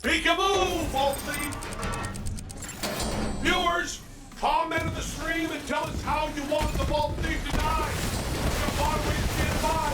Peekaboo, Vault Thief! Viewers, comment on the stream and tell us how you want the Vault Thief to die. The moderator stand by.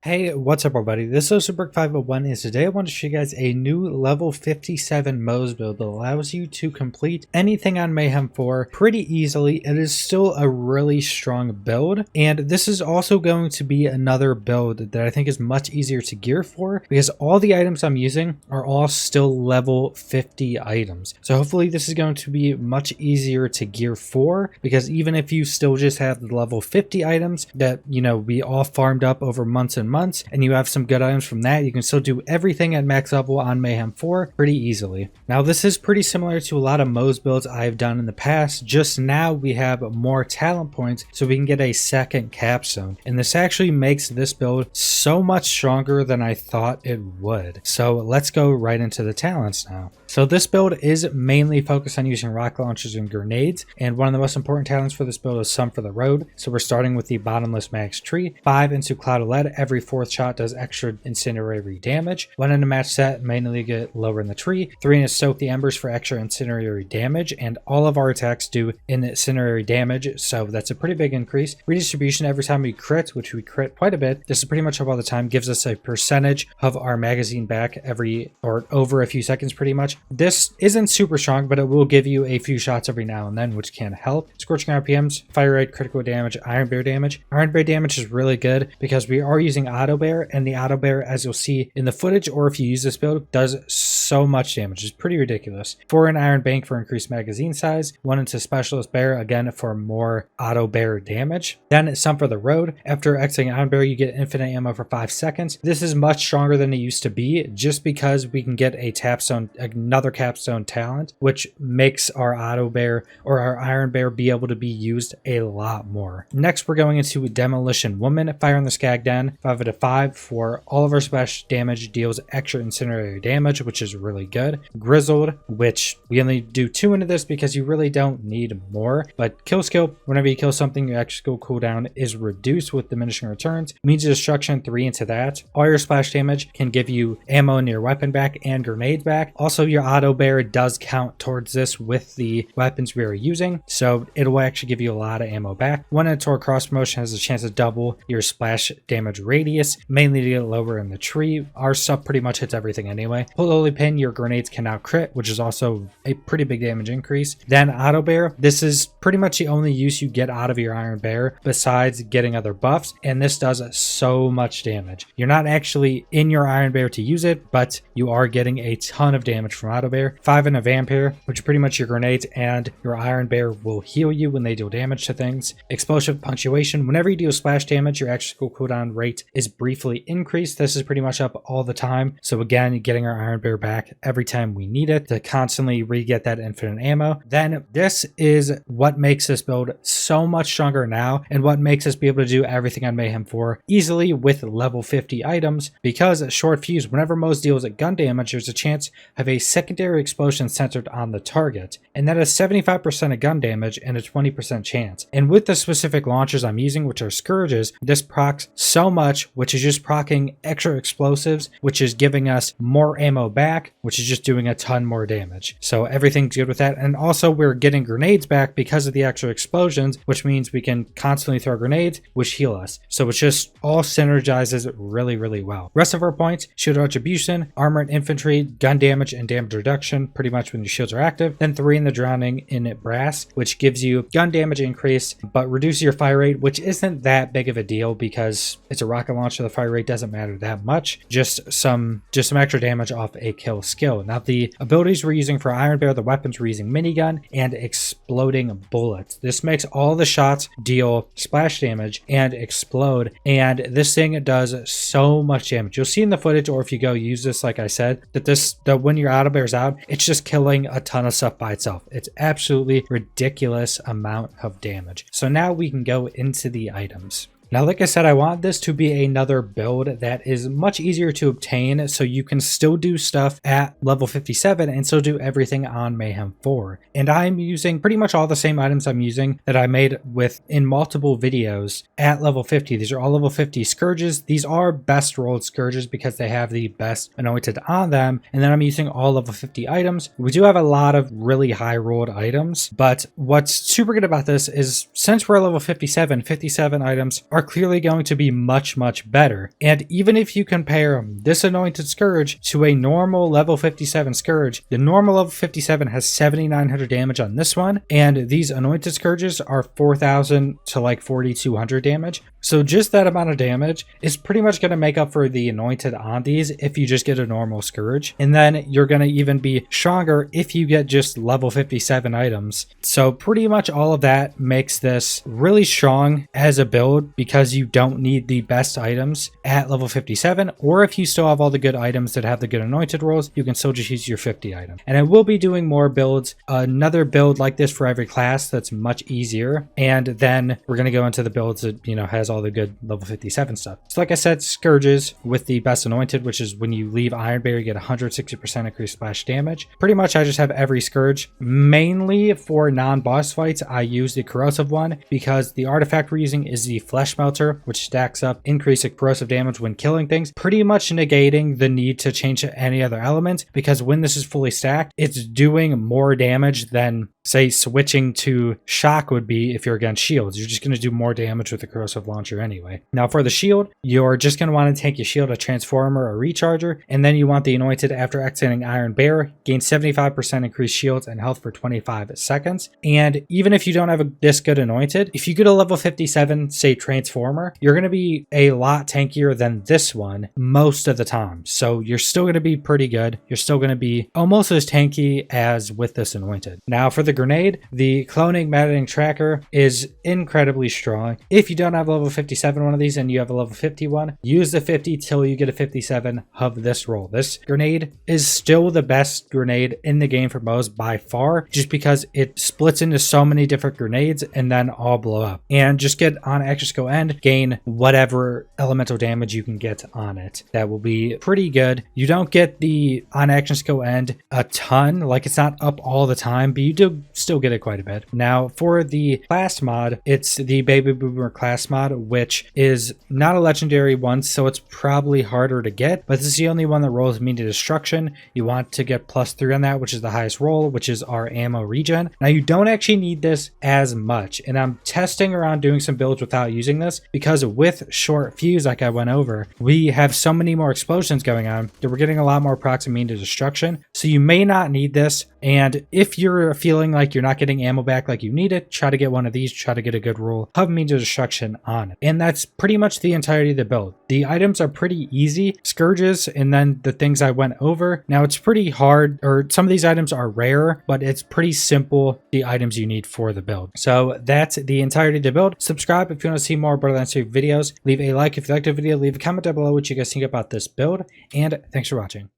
Hey, what's up everybody? This is Superbrick501 and today I want to show you guys a new level 57 Moze build that allows you to complete anything on Mayhem 4 pretty easily. It is still a really strong build, and this is also going to be another build that I think is much easier to gear for because all the items I'm using are all still level 50 items. So hopefully this is going to be much easier to gear for, because even if you still just have the level 50 items that, you know, we all farmed up over months and months, and you have some good items from that, you can still do everything at max level on Mayhem 4 pretty easily. Now this is pretty similar to a lot of Moze builds I've done in the past, just now we have more talent points so we can get a second capstone, and this actually makes this build so much stronger than I thought it would. So let's go right into the talents now. So this build is mainly focused on using rocket launchers and grenades, and one of the most important talents for this build is Some for the Road. So we're starting with the bottomless max tree. 5 into Cloud of Lead. Every 4th shot does extra incendiary damage. 1 into match set, mainly get lower in the tree. 3 into Soak the Embers for extra incendiary damage, and all of our attacks do incendiary damage, so that's a pretty big increase. Redistribution, every time we crit, which we crit quite a bit, this is pretty much up all the time, gives us a percentage of our magazine back over a few seconds pretty much. This isn't super strong, but it will give you a few shots every now and then, which can help. Scorching RPMs, fire rate, critical damage, Iron Bear damage. Iron Bear damage is really good because we are using Auto Bear, and the Auto Bear, as you'll see in the footage or if you use this build, does so much damage. It's pretty ridiculous. 4 in Iron Bank for increased magazine size. 1 into Specialist Bear, again for more Auto Bear damage. Then Some for the Road. After exiting Iron Bear, you get infinite ammo for 5 seconds. This is much stronger than it used to be, just because we can get a tapstone, another capstone talent, which makes our Auto Bear or our Iron Bear be able to be used a lot more. Next, we're going into Demolition Woman. Fire in the Skag Den. 5 out of 5 for all of our splash damage, deals extra incendiary damage, which is really good. Grizzled, which we only do 2 into this because you really don't need more, but kill skill, whenever you kill something, your extra skill cooldown is reduced with diminishing returns. Means of Destruction, 3 into that. All your splash damage can give you ammo in your weapon back and grenades back. Also, your Auto Bear does count towards this with the weapons we are using, so it will actually give you a lot of ammo back. 1 in Tor Cross Promotion has a chance to double your splash damage radius, mainly to get lower in the tree. Our stuff pretty much hits everything anyway. Pull Lily Pin, your grenades can now crit, which is also a pretty big damage increase. Then Auto Bear, this is pretty much the only use you get out of your Iron Bear besides getting other buffs, and this does so much damage. You're not actually in your Iron Bear to use it, but you are getting a ton of damage from Auto Bear. 5 in a Vampire, which are pretty much your grenades, and your Iron Bear will heal you when they deal damage to things. Explosive Punctuation, whenever you deal splash damage, your extra skill cooldown rate is briefly increased. This is pretty much up all the time, so again, getting our Iron Bear back every time we need it to constantly re-get that infinite ammo. Then this is what makes this build so much stronger now, and what makes us be able to do everything on Mayhem 4 easily with level 50 items, because Short Fuse, whenever Moze deals gun damage, there's a chance of a secondary explosion centered on the target, and that is 75% of gun damage and a 20% chance. And with the specific launchers I'm using, which are Scourges, this procs so much, which is just proccing extra explosives, which is giving us more ammo back, which is just doing a ton more damage. So everything's good with that, and also we're getting grenades back because of the extra explosions, which means we can constantly throw grenades, which heal us. So it just all synergizes really, really well. Rest of our points: shield retribution, armor and infantry, gun damage and damage reduction, pretty much when your shields are active. Then 3 in the drowning in brass, which gives you gun damage increase, but reduces your fire rate, which isn't that big of a deal because it's a rocket launcher. The fire rate doesn't matter that much. Just some extra damage off a kill skill. Now the abilities we're using for Iron Bear, the weapons we're using minigun and exploding bullets. This makes all the shots deal splash damage and explode, and this thing does so much damage. You'll see in the footage, or if you go use this, like I said, that when your Auto Bear's out, it's just killing a ton of stuff by itself. It's absolutely ridiculous amount of damage. So now we can go into the items. Now, like I said, I want this to be another build that is much easier to obtain, so you can still do stuff at level 57 and still do everything on Mayhem 4. And I'm using pretty much all the same items I'm using that I made with in multiple videos at level 50. These are all level 50 scourges. These are best rolled scourges because they have the best anointed on them. And then I'm using all level 50 items. We do have a lot of really high rolled items, but what's super good about this is since we're level 57, 57 items are clearly going to be much better. And even if you compare this anointed scourge to a normal level 57 scourge, the normal level 57 has 7,900 damage on this one, and these anointed scourges are 4,000 to like 4,200 damage. So just that amount of damage is pretty much going to make up for the anointed on these if you just get a normal scourge. And then you're going to even be stronger if you get just level 57 items. So pretty much all of that makes this really strong as a build because you don't need the best items at level 57. Or if you still have all the good items that have the good anointed rolls, you can still just use your 50 item. And I will be doing more builds, another build like this for every class that's much easier. And then we're going to go into the builds that, you know, has all the good level 57 stuff. So like I said, scourges with the best anointed, which is when you leave Iron Barrier, you get 160% increased splash damage. Pretty much I just have every scourge. Mainly for non-boss fights, I use the corrosive one because the artifact we're using is the flesh melter, which stacks up increased corrosive damage when killing things, pretty much negating the need to change any other element, because when this is fully stacked, it's doing more damage than say switching to shock would be if you're against shields. You're just going to do more damage with the corrosive launcher anyway. Now for the shield, you're just going to want to take your shield a transformer or recharger, and then you want the anointed after exiting Iron Bear, gain 75% increased shields and health for 25 seconds. And even if you don't have this good anointed, if you get a level 57 say transformer, you're going to be a lot tankier than this one most of the time. So you're still going to be pretty good. You're still going to be almost as tanky as with this anointed. Now for the grenade, the cloning maddening tracker is incredibly strong. If you don't have level 57 one of these and you have a level 51, use the 50 till you get a 57 of this roll. This grenade is still the best grenade in the game for Moze by far, just because it splits into so many different grenades and then all blow up. And just get on action skill end, gain whatever elemental damage you can get on it. That will be pretty good. You don't get the on action skill end a ton, like it's not up all the time, but you do still get it quite a bit. Now for the class mod, it's the Baby Boomer class mod, which is not a legendary one, so it's probably harder to get, but this is the only one that rolls immune to destruction. You want to get +3 on that, which is the highest roll, which is our ammo regen. Now you don't actually need this as much, and I'm testing around doing some builds without using this because with short fuse, like I went over, we have so many more explosions going on that we're getting a lot more procs immune to destruction. So you may not need this, and if you're feeling like you're not getting ammo back like you need it, try to get one of these, try to get a good roll of immune to destruction on it. And that's pretty much the entirety of the build. The items are pretty easy, scourges, and then the things I went over. Now it's pretty hard, or some of these items are rare, but it's pretty simple, the items you need for the build. So that's the entirety of the build. Subscribe if you want to see more Borderlands 3 videos. Leave a like if you liked the video. Leave a comment down below what you guys think about this build, and thanks for watching.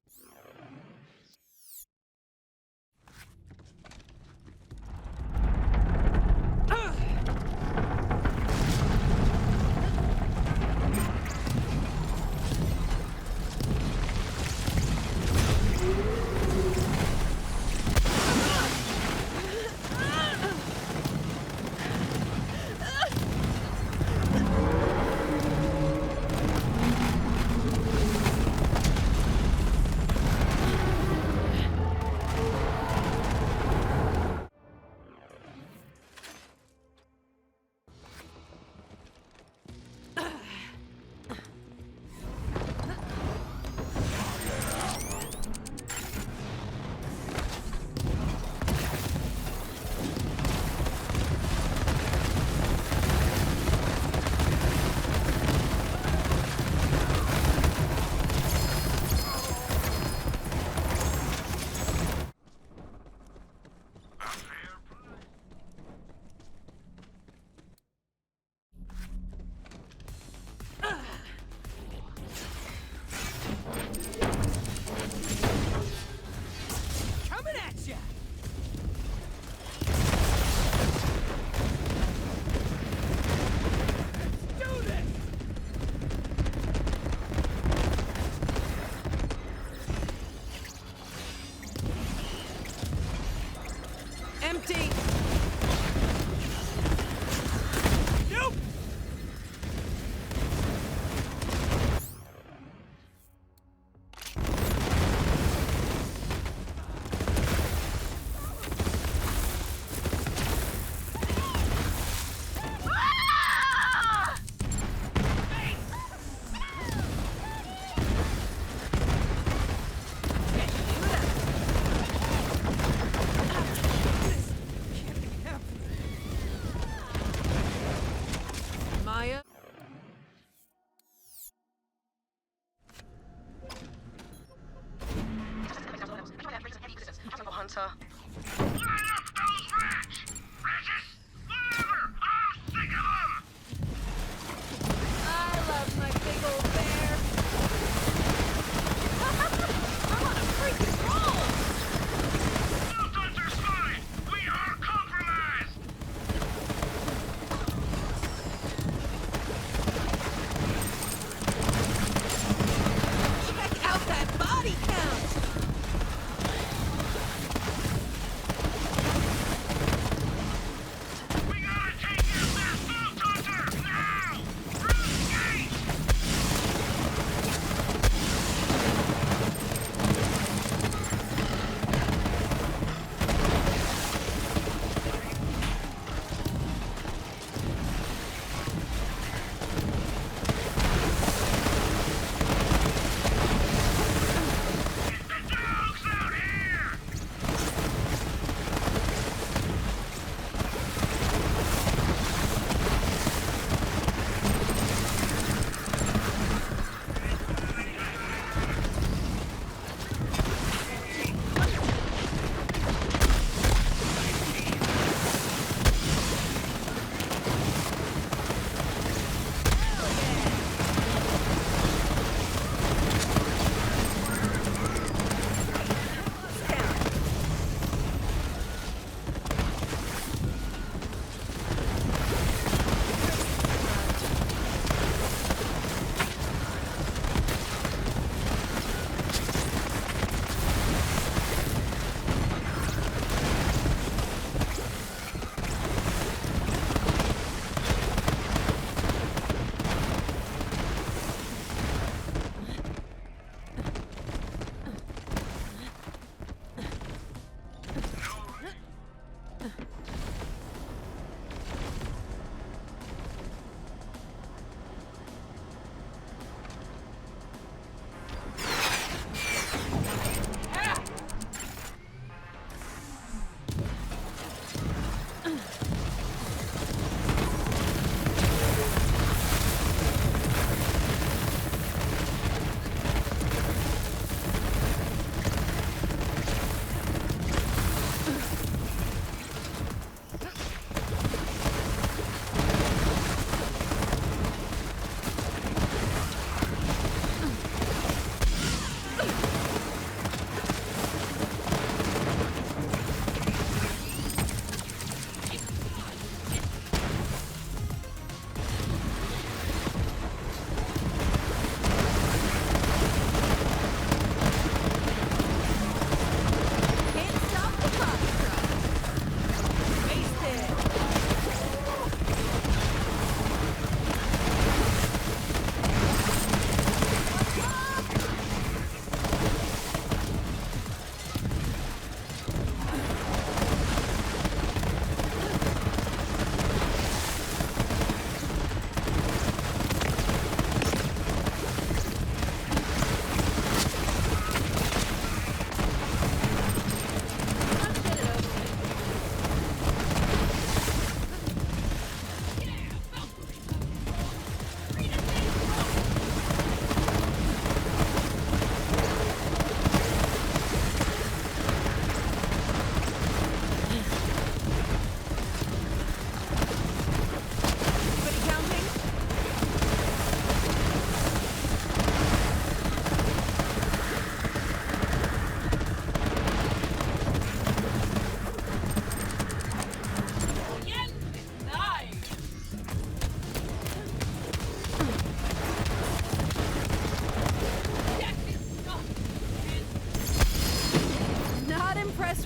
empty! Nope! Maya? Hunter. I love my big old bear! I'm on a freaking roll! Check out that body count!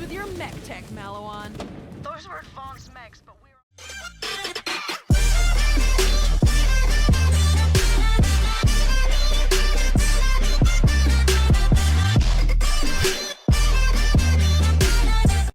with your mech tech, Maliwan. Those were advanced mechs, but we